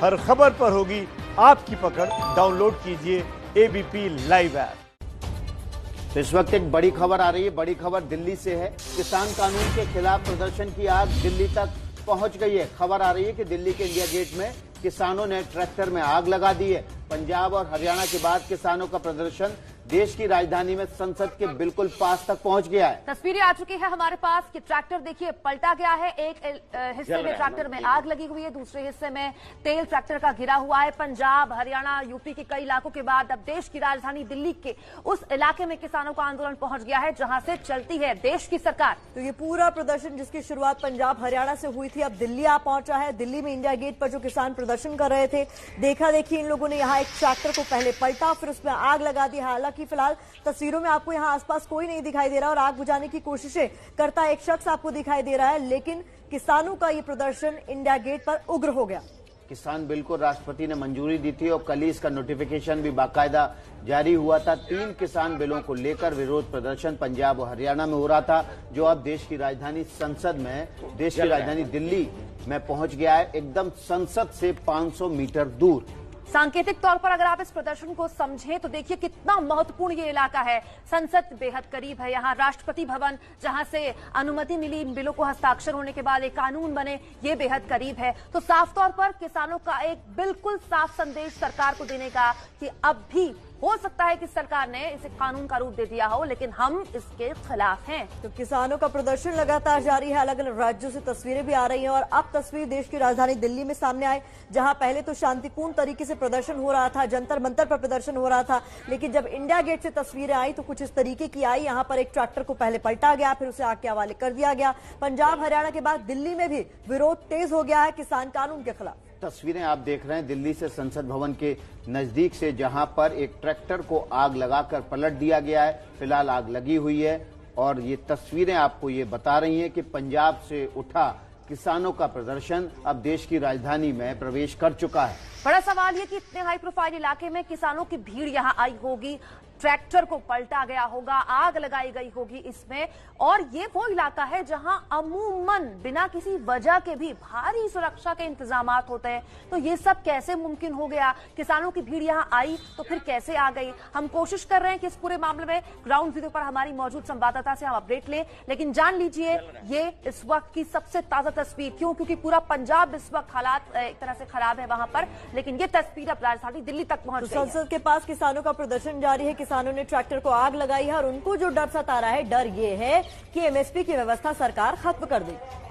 हर खबर पर होगी आपकी पकड़। डाउनलोड कीजिए एबीपी लाइव ऐप। तो इस वक्त एक बड़ी खबर आ रही है। बड़ी खबर दिल्ली से है। किसान कानून के खिलाफ प्रदर्शन की आग दिल्ली तक पहुंच गई है। खबर आ रही है कि दिल्ली के इंडिया गेट में किसानों ने ट्रैक्टर में आग लगा दी है। पंजाब और हरियाणा के बाद किसानों का प्रदर्शन देश की राजधानी में संसद के बिल्कुल पास तक पहुंच गया है। तस्वीरें आ चुकी है हमारे पास कि ट्रैक्टर देखिए पलटा गया है। एक हिस्से में ट्रैक्टर में आग लगी हुई है, दूसरे हिस्से में तेल ट्रैक्टर का गिरा हुआ है। पंजाब, हरियाणा, यूपी के कई इलाकों के बाद अब देश की राजधानी दिल्ली के उस इलाके में किसानों का आंदोलन पहुंच गया है जहां से चलती है देश की सरकार। तो ये पूरा प्रदर्शन जिसकी शुरुआत पंजाब हरियाणा से हुई थी, अब दिल्ली आ पहुंचा है। दिल्ली में इंडिया गेट पर जो किसान प्रदर्शन कर रहे थे, देखा देखी इन लोगों ने यहाँ एक ट्रैक्टर को पहले पलटा, फिर उसमें आग लगा दी। हालांकि फिलहाल तस्वीरों में आपको यहाँ आसपास कोई नहीं दिखाई दे रहा और आग बुझाने की कोशिशें करता एक शख्स आपको दिखाई दे रहा है, लेकिन किसानों का ये प्रदर्शन इंडिया गेट पर उग्र हो गया। किसान बिल को राष्ट्रपति ने मंजूरी दी थी और कल ही इसका नोटिफिकेशन भी बाकायदा जारी हुआ था। 3 किसान बिलों को लेकर विरोध प्रदर्शन पंजाब और हरियाणा में हो रहा था, जो अब देश की राजधानी संसद में, देश की राजधानी दिल्ली में पहुंच गया है, एकदम संसद से 500 मीटर दूर। सांकेतिक तौर पर अगर आप इस प्रदर्शन को समझें तो देखिए कितना महत्वपूर्ण ये इलाका है। संसद बेहद करीब है, यहाँ राष्ट्रपति भवन जहां से अनुमति मिली इन बिलों को हस्ताक्षर होने के बाद एक कानून बने, ये बेहद करीब है। तो साफ तौर पर किसानों का एक बिल्कुल साफ संदेश सरकार को देने का कि अब भी हो सकता है कि सरकार ने इसे कानून का रूप दे दिया हो, लेकिन हम इसके खिलाफ हैं। तो किसानों का प्रदर्शन लगातार जारी है। अलग अलग राज्यों से तस्वीरें भी आ रही हैं और अब तस्वीर देश की राजधानी दिल्ली में सामने आई, जहां पहले तो शांतिपूर्ण तरीके से प्रदर्शन हो रहा था, जंतर मंतर पर प्रदर्शन हो रहा था, लेकिन जब इंडिया गेट से तस्वीरें आई तो कुछ इस तरीके की आई। यहाँ पर एक ट्रैक्टर को पहले पलटा गया, फिर उसे आग के हवाले कर दिया गया। पंजाब हरियाणा के बाद दिल्ली में भी विरोध तेज हो गया है किसान कानून के खिलाफ। तस्वीरें आप देख रहे हैं दिल्ली से संसद भवन के नजदीक से, जहां पर एक ट्रैक्टर को आग लगाकर पलट दिया गया है। फिलहाल आग लगी हुई है और ये तस्वीरें आपको ये बता रही हैं कि पंजाब से उठा किसानों का प्रदर्शन अब देश की राजधानी में प्रवेश कर चुका है। बड़ा सवाल ये कि इतने हाई प्रोफाइल इलाके में किसानों की भीड़ यहाँ आई होगी, ट्रैक्टर को पलटा गया होगा, आग लगाई गई होगी इसमें, और ये वो इलाका है जहां अमूमन बिना किसी वजह के भी भारी सुरक्षा के इंतजामात होते हैं। तो ये सब कैसे मुमकिन हो गया? किसानों की भीड़ यहां आई तो फिर कैसे आ गई? हम कोशिश कर रहे हैं कि इस पूरे मामले में ग्राउंड जीरो पर हमारी मौजूद संवाददाता से हम अपडेट लें, लेकिन जान लीजिए ये इस वक्त की सबसे ताजा तस्वीर। क्योंकि पूरा पंजाब इस वक्त हालात एक तरह से खराब है वहां पर, लेकिन ये तस्वीर अब राजधानी दिल्ली तक पहुंच गई है। संसद के पास किसानों का प्रदर्शन जारी है। किसानों ने ट्रैक्टर को आग लगाई है और उनको जो डर सता रहा है, डर ये है कि एमएसपी की व्यवस्था सरकार खत्म कर देगी।